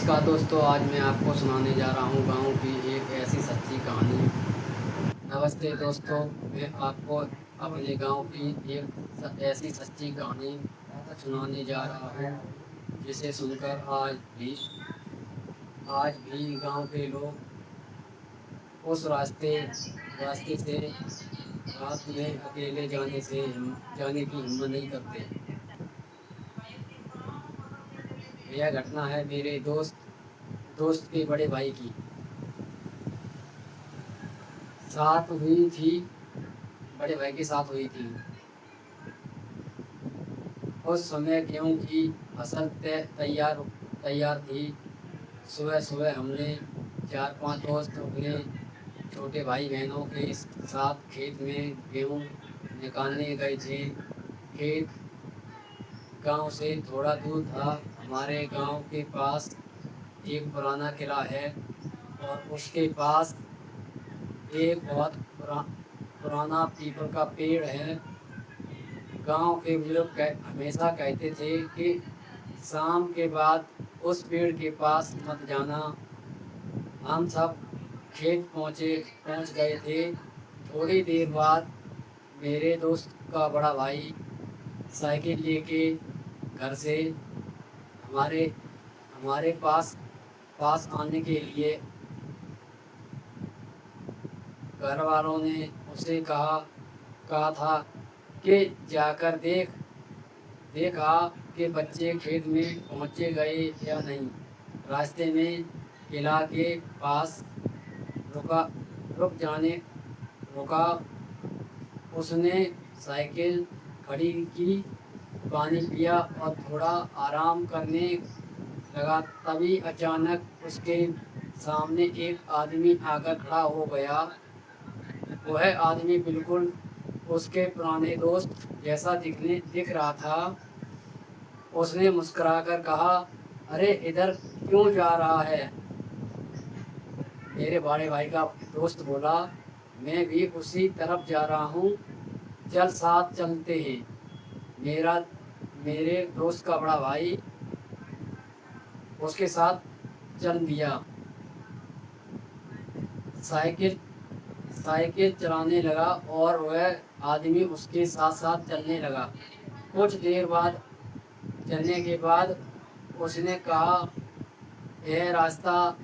नमस्कार दोस्तों, आज मैं आपको सुनाने जा रहा हूँ गाँव की एक ऐसी सच्ची कहानी। नमस्ते दोस्तों, मैं आपको अपने गाँव की एक ऐसी सच्ची कहानी सुनाने जा रहा हूँ जिसे सुनकर आज भी गाँव के लोग उस रास्ते से रात में अकेले जाने की हिम्मत नहीं करते। यह घटना है मेरे दोस्त के बड़े भाई की साथ हुई थी। बड़े भाई के साथ हुई थी। उस समय गेहूं की फसल तैयार थी। सुबह सुबह हमने 4-5 दोस्त अपने छोटे भाई बहनों के साथ खेत में गेहूं निकालने गए थे। खेत गांव से थोड़ा दूर था। हमारे गांव के पास एक पुराना किला है और उसके पास एक बहुत पुराना पीपल का पेड़ है। गांव के बुजुर्ग हमेशा कहते थे कि शाम के बाद उस पेड़ के पास मत जाना। हम सब खेत पहुंच गए थे। थोड़ी देर बाद मेरे दोस्त का बड़ा भाई साइकिल लेके घर से हमारे हमारे पास आने के लिए घर वालों ने उसे कहा था कि जाकर देखा कि बच्चे खेत में पहुँचे गए या नहीं। रास्ते में किला के पास रुका रुक जाने रुका। उसने साइकिल खड़ी की, पानी पिया और थोड़ा आराम करने लगा। तभी अचानक उसके सामने एक आदमी आकर खड़ा हो गया। वह आदमी बिल्कुल उसके पुराने दोस्त जैसा दिख रहा था। उसने मुस्कुराकर कहा, अरे इधर क्यों जा रहा है? मेरे बड़े भाई का दोस्त बोला, मैं भी उसी तरफ जा रहा हूँ, चल साथ चलते हैं। मेरे दोस्त का बड़ा भाई उसके साथ चल दिया। साइकिल साइकिल चलाने लगा और वह आदमी उसके साथ साथ चलने लगा। कुछ देर बाद चलने के बाद उसने कहा, यह रास्ता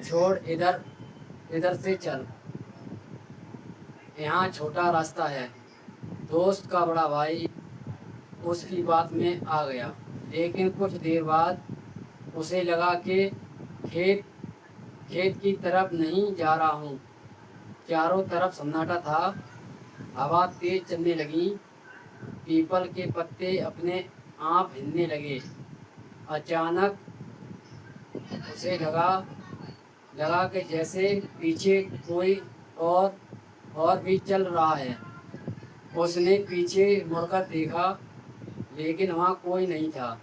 छोड़, इधर से चल, यहाँ छोटा रास्ता है। दोस्त का बड़ा भाई उसकी बात में आ गया। लेकिन कुछ देर बाद उसे लगा कि खेत खेत की तरफ नहीं जा रहा हूँ। चारों तरफ सन्नाटा था। हवा तेज चलने लगी। पीपल के पत्ते अपने आप हिलने लगे। अचानक उसे लगा कि जैसे पीछे कोई और भी चल रहा है। उसने पीछे मुड़कर देखा, लेकिन वहाँ कोई नहीं था।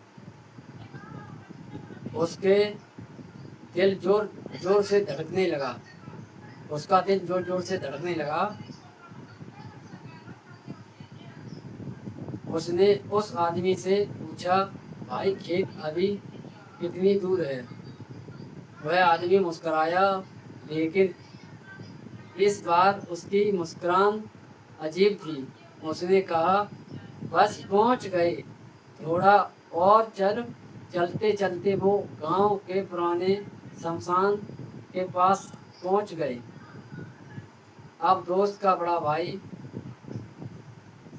उसके दिल जोर जोर से धड़कने लगा उसका दिल जोर जोर से धड़कने लगा। उसने उस आदमी से पूछा, भाई खेत अभी कितनी दूर है? वह आदमी मुस्कुराया, लेकिन इस बार उसकी मुस्कुरान अजीब थी। उसने कहा, बस पहुंच गए, थोड़ा और चलते चलते वो गांव के पुराने शमशान के पास पहुंच गए। अब दोस्त का बड़ा भाई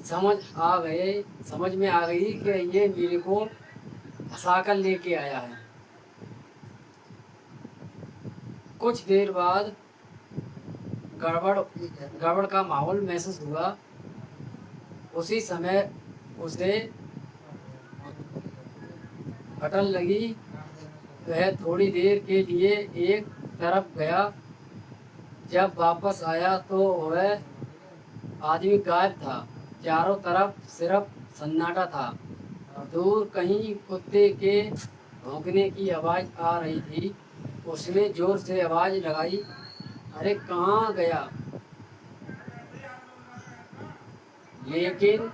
समझ में आ गई कि ये मेरे को फंसाकर लेके आया है। कुछ देर बाद गड़बड़ का माहौल महसूस हुआ। उसी समय उसे अटल लगी। वह थोड़ी देर के लिए एक तरफ गया। जब वापस आया तो वह आदमी गायब था। चारों तरफ सिर्फ सन्नाटा था। दूर कहीं कुत्ते के भौंकने की आवाज़ आ रही थी। उसने जोर से आवाज़ लगाई, अरे कहाँ गया? लेकिन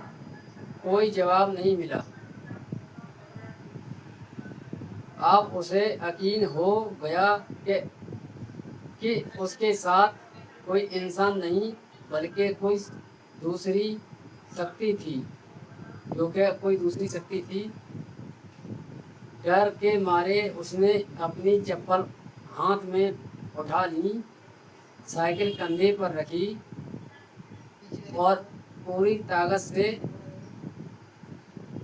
कोई जवाब नहीं मिला। अब उसे यकीन हो गया कि उसके साथ कोई इंसान नहीं बल्कि कोई दूसरी शक्ति थी, जो कि कोई दूसरी शक्ति थी। डर के मारे उसने अपनी चप्पल हाथ में उठा ली, साइकिल कंधे पर रखी और पूरी ताकत से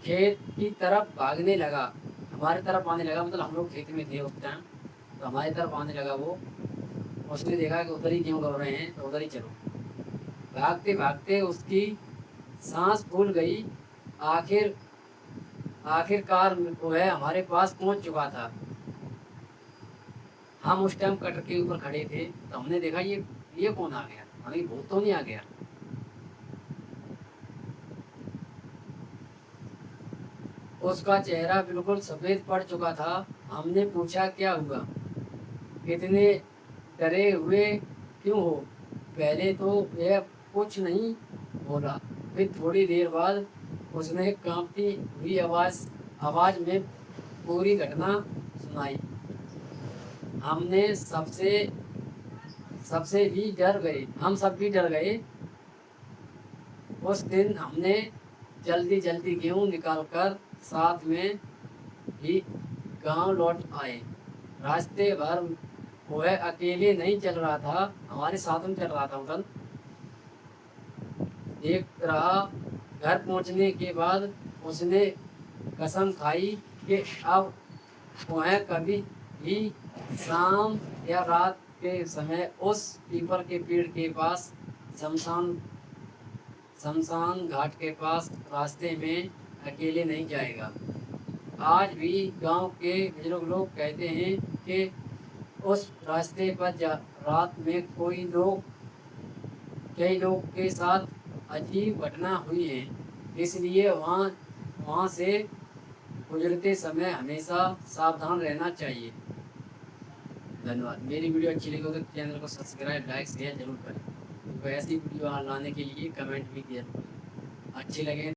खेत की तरफ भागने लगा। हमारे तरफ आने लगा, मतलब हम लोग खेत में थे उस टाइम, तो हमारी तरफ आने लगा वो। उसने देखा कि उधर ही क्यों कर रहे हैं, तो उधर ही चलो। भागते भागते उसकी सांस फूल गई। आखिरकार वो है हमारे पास पहुंच चुका था। हम उस टाइम कटर के ऊपर खड़े थे, तो हमने देखा ये कौन आ गया, हमें भूत तो नहीं आ गया। उसका चेहरा बिल्कुल सफेद पड़ चुका था। हमने पूछा क्या हुआ, इतने डरे हुए क्यों हो? पहले तो वह कुछ नहीं बोला, फिर थोड़ी देर बाद उसने कांपती हुई आवाज में पूरी घटना सुनाई। हमने सबसे भी डर गए, हम सब भी डर गए। उस दिन हमने जल्दी जल्दी गेहूं निकालकर साथ में ही गांव लौट आए। रास्ते भर वह अकेले नहीं चल रहा था, हमारे साथ में चल रहा था। उधर देख रहा। घर पहुंचने के बाद उसने कसम खाई कि अब वह कभी भी शाम या रात के समय उस पीपल के पेड़ के पास शमशान घाट के पास रास्ते में अकेले नहीं जाएगा। आज भी गांव के बुजुर्ग लोग कहते हैं कि उस रास्ते पर रात में कई लोग के साथ अजीब घटना हुई है, इसलिए वहाँ से गुजरते समय हमेशा सावधान रहना चाहिए। धन्यवाद। मेरी वीडियो अच्छी लगी हो तो चैनल को सब्सक्राइब, लाइक, शेयर जरूर करें। तो ऐसी वीडियो लाने के लिए कमेंट भी किया, अच्छी लगे